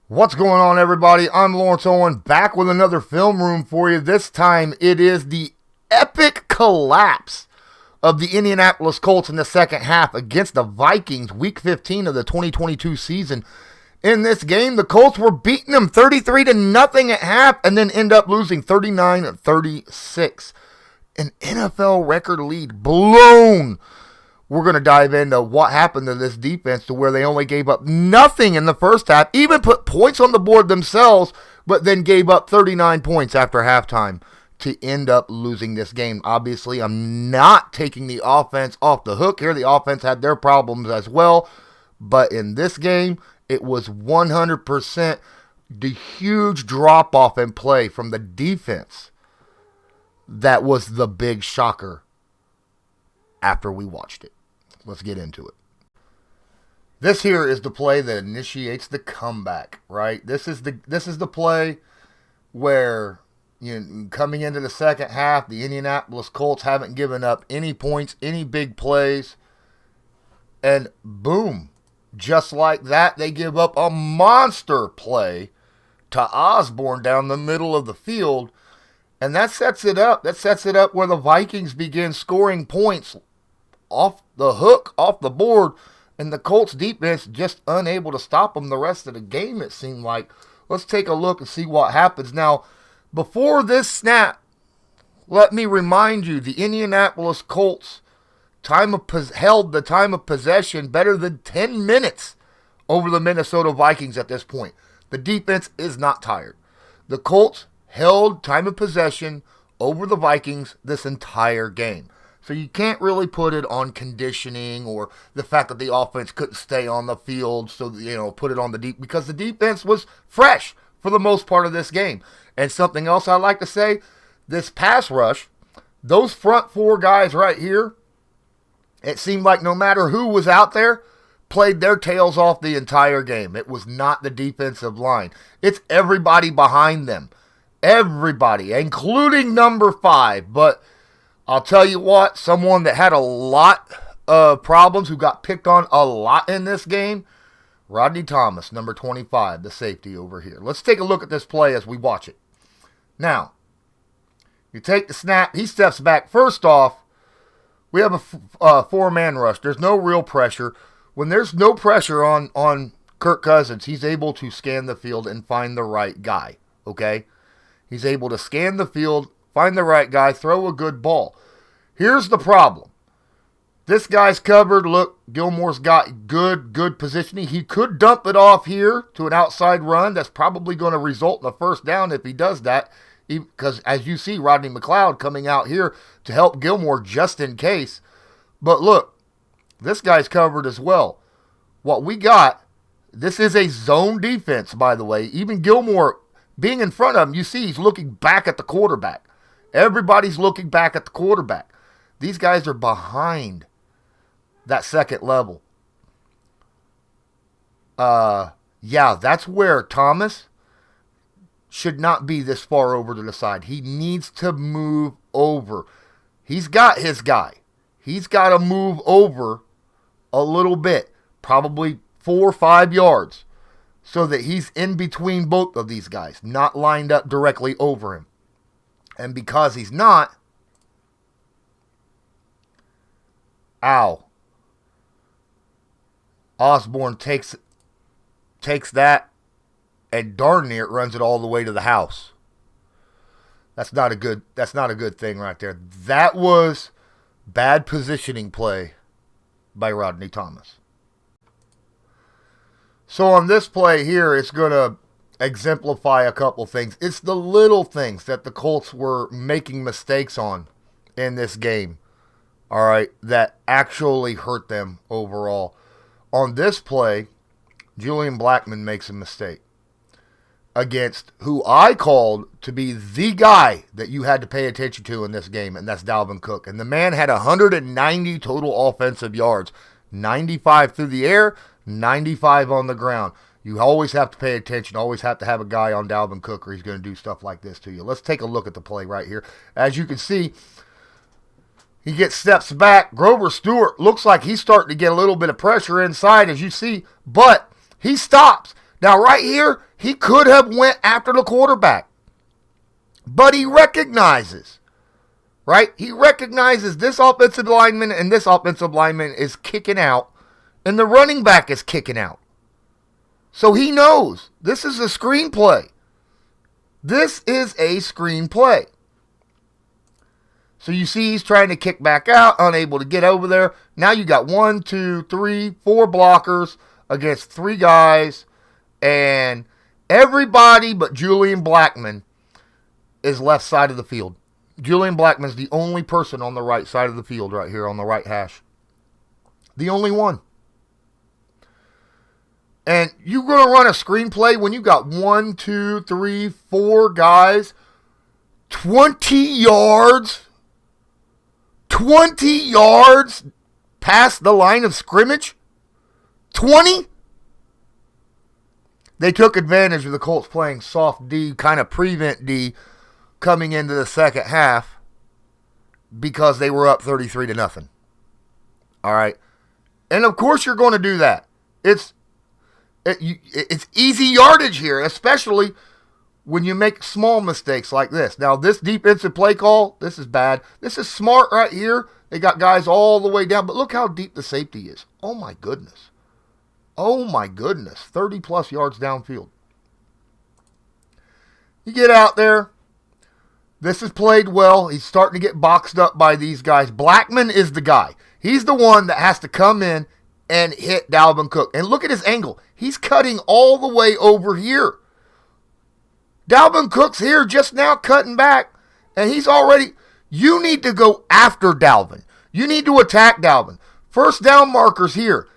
What's going on, everybody? I'm Lawrence Owen, back with another film room for you. This time it is the epic collapse of the Indianapolis Colts in the second half against the Vikings, week 15 of the 2022 season. In this game, the Colts were beating them 33-0 at half and then end up losing 39-36. An NFL record lead blown. We're going to dive into what happened to this defense to where they only gave up nothing in the first half, even put points on the board themselves, but then gave up 39 points after halftime to end up losing this game. Obviously, I'm not taking the offense off the hook here. The offense had their problems as well, but in this game, it was 100% the huge drop-off in play from the defense that was the big shocker after we watched it. Let's get into it. This here is the play that initiates the comeback, right? This is the play where, coming into the second half, the Indianapolis Colts haven't given up any points, any big plays, and boom, just like that, they give up a monster play to Osborne down the middle of the field, and that sets it up. That sets it up where the Vikings begin scoring points off the hook, off the board, and the Colts defense just unable to stop them the rest of the game, it seemed like. Let's take a look and see what happens. Now, before this snap, let me remind you, the Indianapolis Colts held the time of possession better than 10 minutes over the Minnesota Vikings at this point. The defense is not tired. The Colts held time of possession over the Vikings this entire game. So you can't really put it on conditioning or the fact that the offense couldn't stay on the field, so put it on the deep, because the defense was fresh for the most part of this game. And something else I like to say, this pass rush, those front four guys right here, it seemed like no matter who was out there, played their tails off the entire game. It was not the defensive line. It's everybody behind them. Everybody, including number 5, but I'll tell you what, someone that had a lot of problems, who got picked on a lot in this game, Rodney Thomas, number 25, the safety over here. Let's take a look at this play as we watch it. Now, you take the snap, he steps back. First off, we have a four-man rush. There's no real pressure. When there's no pressure on Kirk Cousins, he's able to scan the field and find the right guy, okay? He's able to scan the field, find the right guy, throw a good ball. Here's the problem. This guy's covered. Look, Gilmore's got good positioning. He could dump it off here to an outside run. That's probably going to result in a first down if he does that, because as you see, Rodney McLeod coming out here to help Gilmore just in case. But look, this guy's covered as well. What we got, this is a zone defense, by the way. Even Gilmore being in front of him, you see he's looking back at the quarterback. Everybody's looking back at the quarterback. These guys are behind that second level. That's where Thomas should not be this far over to the side. He needs to move over. He's got his guy. He's got to move over a little bit, probably 4 or 5 yards, so that he's in between both of these guys, not lined up directly over him. And because he's not, Osborne takes that and darn near runs it all the way to the house. That's not a good thing right there. That was bad positioning play by Rodney Thomas. So on this play here, it's going to exemplify a couple things. It's the little things that the Colts were making mistakes on in this game, all right, that actually hurt them overall. On this play, Julian Blackmon makes a mistake against who I called to be the guy that you had to pay attention to in this game, and that's Dalvin Cook. And the man had 190 total offensive yards, 95 through the air, 95 on the ground. You always have to pay attention, always have to have a guy on Dalvin Cook, or he's going to do stuff like this to you. Let's take a look at the play right here. As you can see, he gets steps back. Grover Stewart looks like he's starting to get a little bit of pressure inside, as you see, but he stops. Now right here, He could have went after the quarterback. But he recognizes, right? He recognizes this offensive lineman and this offensive lineman is kicking out, and the running back is kicking out. So he knows this is a screenplay. This is a screenplay. So you see he's trying to kick back out, unable to get over there. Now you got 1, 2, 3, 4 blockers against 3 guys, and everybody but Julian Blackmon is left side of the field. Julian Blackmon's the only person on the right side of the field right here on the right hash. The only one. And you're going to run a screenplay when you got 1, 2, 3, 4 guys, 20 yards, 20 yards past the line of scrimmage? 20? They took advantage of the Colts playing soft D, kind of prevent D, coming into the second half because they were up 33-0. All right? And of course you're going to do that. It's easy yardage here, especially when you make small mistakes like this. Now, this defensive play call, this is bad. This is smart right here. They got guys all the way down, but look how deep the safety is. Oh, my goodness. Oh, my goodness. 30-plus yards downfield. You get out there. This is played well. He's starting to get boxed up by these guys. Blackmon is the guy. He's the one that has to come in and hit Dalvin Cook. And look at his angle. He's cutting all the way over here. Dalvin Cook's here just now cutting back. And he's already... You need to go after Dalvin. You need to attack Dalvin. First down markers here.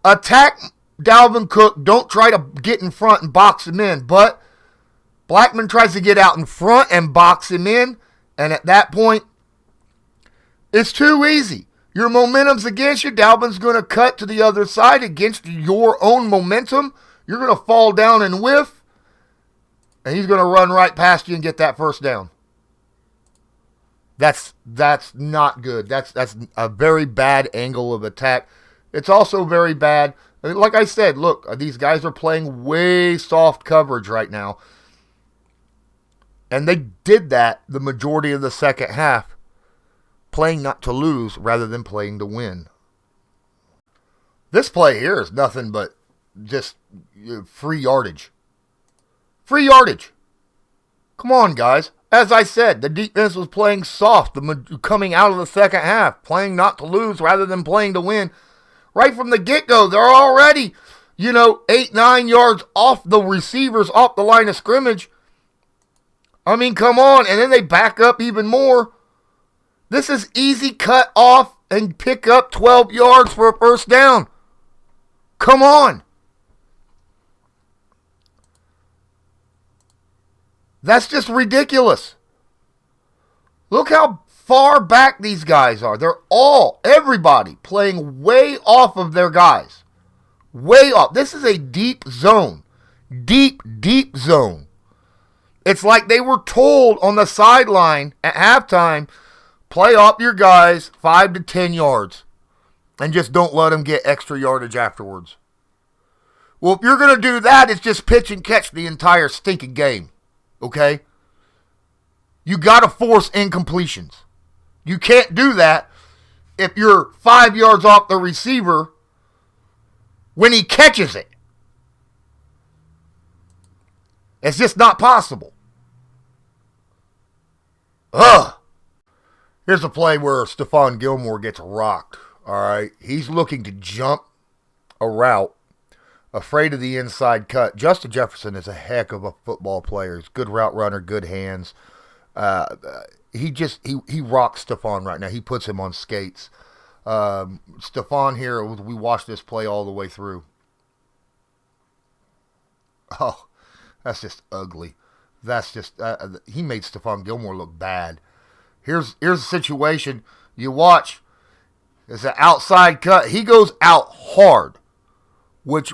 Attack Dalvin Cook. Don't try to get in front and box him in. But Blackmon tries to get out in front and box him in. And at that point, it's too easy. Your momentum's against you. Dalvin's going to cut to the other side against your own momentum. You're going to fall down and whiff. And he's going to run right past you and get that first down. That's not good. That's a very bad angle of attack. It's also very bad. Like I said, look, these guys are playing way soft coverage right now. And they did that the majority of the second half, playing not to lose rather than playing to win. This play here is nothing but just free yardage. Free yardage. Come on, guys. As I said, the defense was playing soft coming out of the second half, playing not to lose rather than playing to win. Right from the get-go, they're already, 8, 9 yards off the receivers, off the line of scrimmage. I mean, come on. And then they back up even more. This is easy cut off and pick up 12 yards for a first down. Come on. That's just ridiculous. Look how far back these guys are. They're everybody playing way off of their guys. Way off. This is a deep zone. Deep, deep zone. It's like they were told on the sideline at halftime, play up your guys 5 to 10 yards and just don't let them get extra yardage afterwards. Well, if you're going to do that, it's just pitch and catch the entire stinking game. Okay? You got to force incompletions. You can't do that if you're 5 yards off the receiver when he catches it. It's just not possible. Ugh. Here's a play where Stephon Gilmore gets rocked. All right. He's looking to jump a route, afraid of the inside cut. Justin Jefferson is a heck of a football player. He's a good route runner, good hands. He rocks Stephon right now. He puts him on skates. Stephon here, we watched this play all the way through. Oh, that's just ugly. That's just, he made Stephon Gilmore look bad. Here's a situation. You watch. It's an outside cut. He goes out hard, which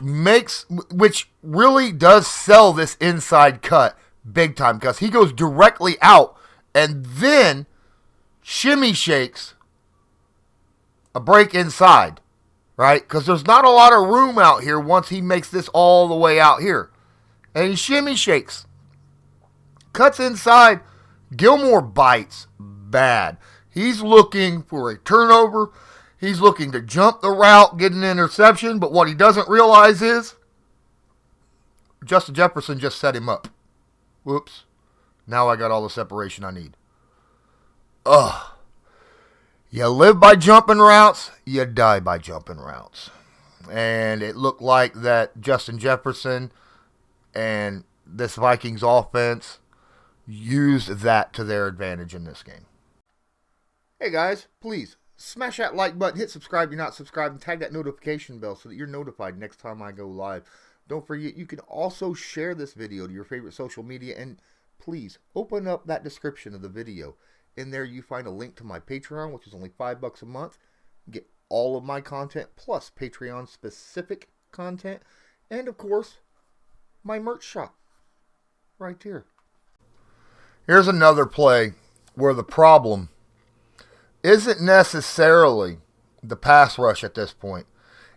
really does sell this inside cut big time because he goes directly out and then shimmy shakes a break inside, right? Because there's not a lot of room out here once he makes this all the way out here. And he shimmy shakes. Cuts inside. Gilmore bites bad. He's looking for a turnover. He's looking to jump the route, get an interception. But what he doesn't realize is Justin Jefferson just set him up. Whoops. Now I got all the separation I need. Ugh. You live by jumping routes, you die by jumping routes. And it looked like that Justin Jefferson and this Vikings offense used that to their advantage in this game. Hey guys, please smash that like button, hit subscribe if you're not subscribed, and tag that notification bell so that you're notified next time I go live. Don't forget, you can also share this video to your favorite social media, and please open up that description of the video. In there you find a link to my Patreon, which is only $5 a month. Get all of my content plus Patreon specific content, and of course my merch shop right here. Here's another play where the problem isn't necessarily the pass rush at this point.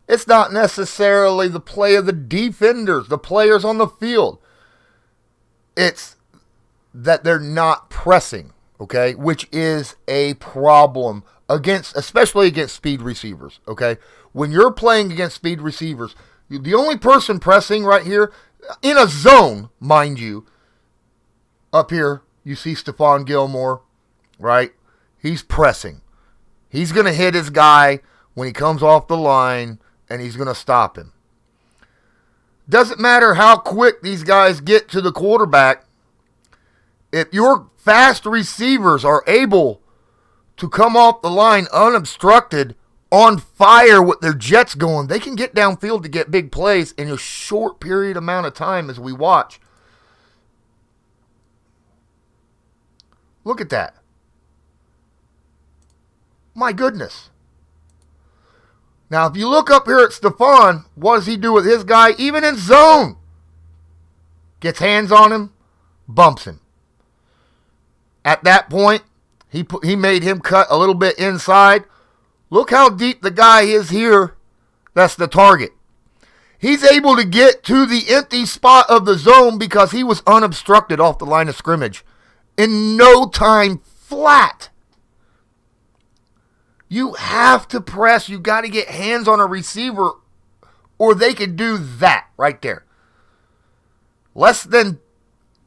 It's not necessarily the play of the defenders, the players on the field. It's that they're not pressing, okay, which is a problem especially against speed receivers, okay? When you're playing against speed receivers, the only person pressing right here, in a zone, mind you, up here, you see Stephon Gilmore, right? He's pressing. He's going to hit his guy when he comes off the line, and he's going to stop him. Doesn't matter how quick these guys get to the quarterback. If your fast receivers are able to come off the line unobstructed, on fire with their jets going, they can get downfield to get big plays in a short period amount of time as we watch. Look at that. My goodness. Now, if you look up here at Stephon, what does he do with his guy? Even in zone. Gets hands on him, bumps him. At that point, he made him cut a little bit inside. Look how deep the guy is here. That's the target. He's able to get to the empty spot of the zone because he was unobstructed off the line of scrimmage. In no time flat. You have to press. You got to get hands on a receiver or they can do that right there. Less than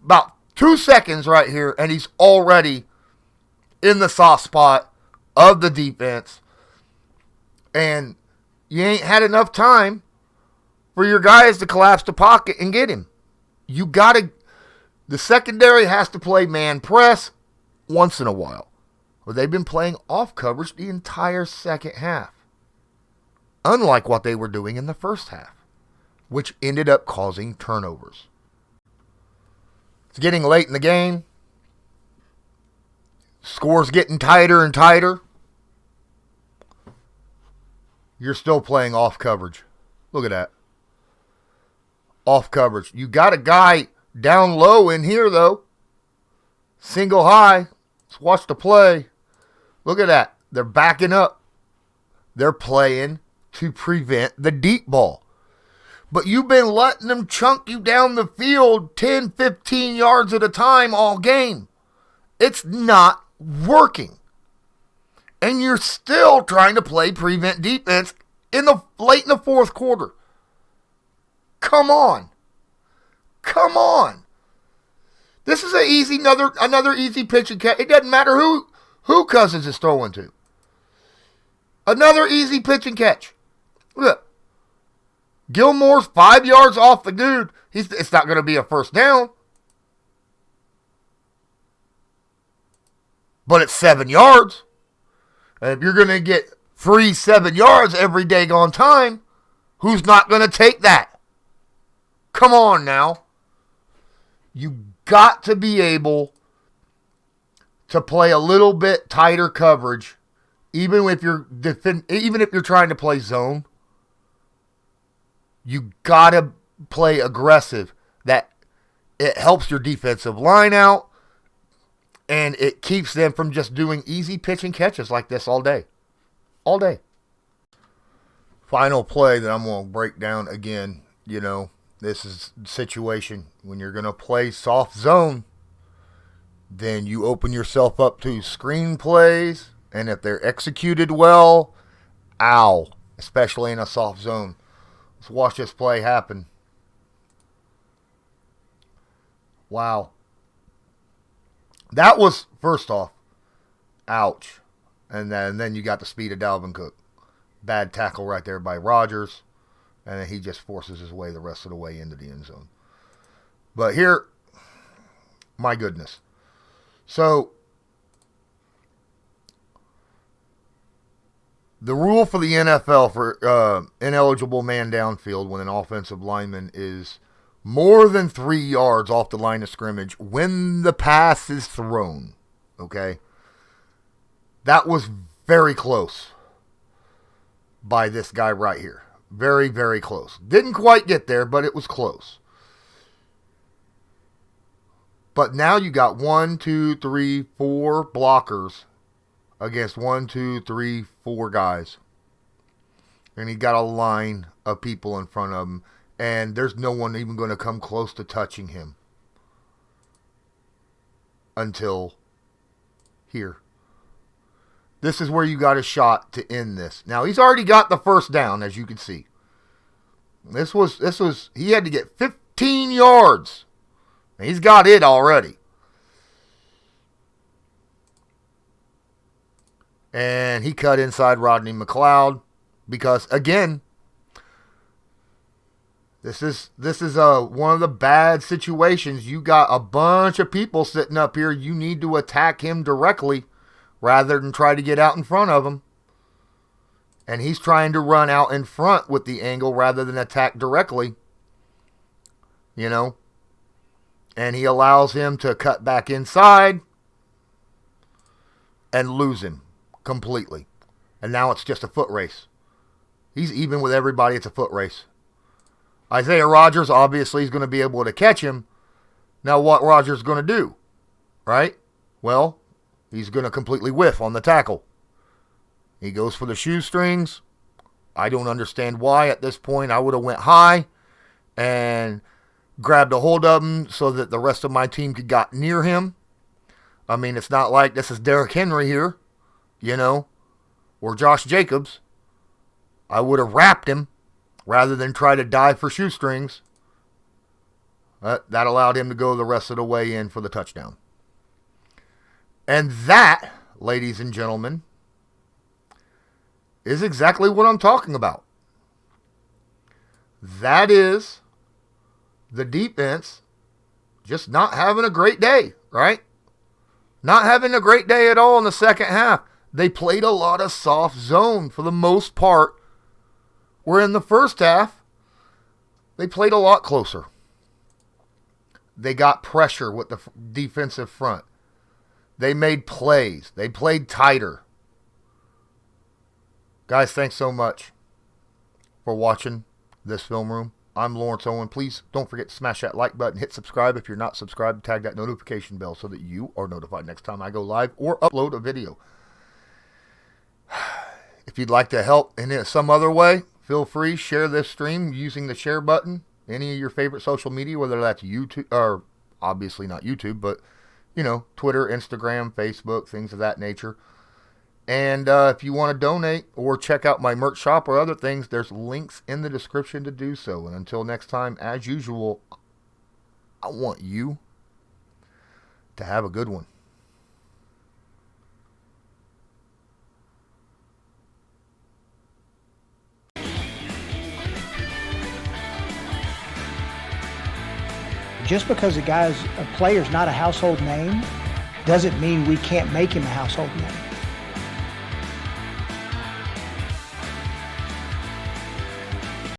about 2 seconds right here and he's already in the soft spot of the defense. And you ain't had enough time for your guys to collapse the pocket and get him. The secondary has to play man press once in a while. Well, they've been playing off coverage the entire second half. Unlike what they were doing in the first half, which ended up causing turnovers. It's getting late in the game. Score's getting tighter and tighter. You're still playing off coverage. Look at that. Off coverage. You got a guy down low in here, though. Single high. Let's watch the play. Look at that. They're backing up. They're playing to prevent the deep ball. But you've been letting them chunk you down the field 10, 15 yards at a time all game. It's not working. And you're still trying to play prevent defense late in the fourth quarter. Come on. Come on. This is another easy pitch and catch. It doesn't matter who Cousins is throwing to. Another easy pitch and catch. Look. Gilmore's 5 yards off the dude. It's not going to be a first down. But it's 7 yards. And if you're going to get free 7 yards every day on time, who's not going to take that? Come on now. You got to be able to play a little bit tighter coverage, even if you're trying to play zone. You got to play aggressive. That it helps your defensive line out, and it keeps them from just doing easy pitch and catches like this all day. All day. Final play that I'm going to break down again, this is the situation. When you're going to play soft zone, then you open yourself up to screenplays, and if they're executed well, especially in a soft zone. Let's watch this play happen. Wow. That was, first off, ouch. And then you got the speed of Dalvin Cook. Bad tackle right there by Rodgers. And then he just forces his way the rest of the way into the end zone. But here, my goodness. So, the rule for the NFL for ineligible man downfield when an offensive lineman is more than 3 yards off the line of scrimmage when the pass is thrown. Okay? That was very close by this guy right here. Very, very close. Didn't quite get there, but it was close. But now you got 1, 2, 3, 4 blockers against 1, 2, 3, 4 guys. And he got a line of people in front of him. And there's no one even going to come close to touching him. Until here. This is where you got a shot to end this. Now, he's already got the first down, as you can see. This was he had to get 15 yards. He's got it already. And he cut inside Rodney McLeod because, again, this is one of the bad situations. You got a bunch of people sitting up here. You need to attack him directly rather than try to get out in front of him. And he's trying to run out in front with the angle rather than attack directly. You know? And he allows him to cut back inside and lose him completely. And now it's just a foot race. He's even with everybody. It's a foot race. Isaiah Rodgers obviously is going to be able to catch him. Now what Rodgers going to do? Right? Well, he's going to completely whiff on the tackle. He goes for the shoestrings. I don't understand why at this point. I would have went high and grabbed a hold of him so that the rest of my team could got near him. I mean, it's not like this is Derrick Henry here, you know, or Josh Jacobs. I would have wrapped him rather than try to dive for shoestrings. That allowed him to go the rest of the way in for the touchdown. And that, ladies and gentlemen, is exactly what I'm talking about. That is the defense just not having a great day, right? Not having a great day at all in the second half. They played a lot of soft zone for the most part, where in the first half, they played a lot closer. They got pressure with the defensive front. They made plays. They played tighter. Guys, thanks so much for watching this film room. I'm Lawrence Owen. Please don't forget to smash that like button. Hit subscribe if you're not subscribed. Tag that notification bell so that you are notified next time I go live or upload a video. If you'd like to help in some other way, feel free. Share this stream using the share button. Any of your favorite social media, whether that's YouTube, or obviously not YouTube, but, you know, Twitter, Instagram, Facebook, things of that nature. And if you want to donate or check out my merch shop or other things, there's links in the description to do so. And until next time, as usual, I want you to have a good one. Just because a player's not a household name doesn't mean we can't make him a household name.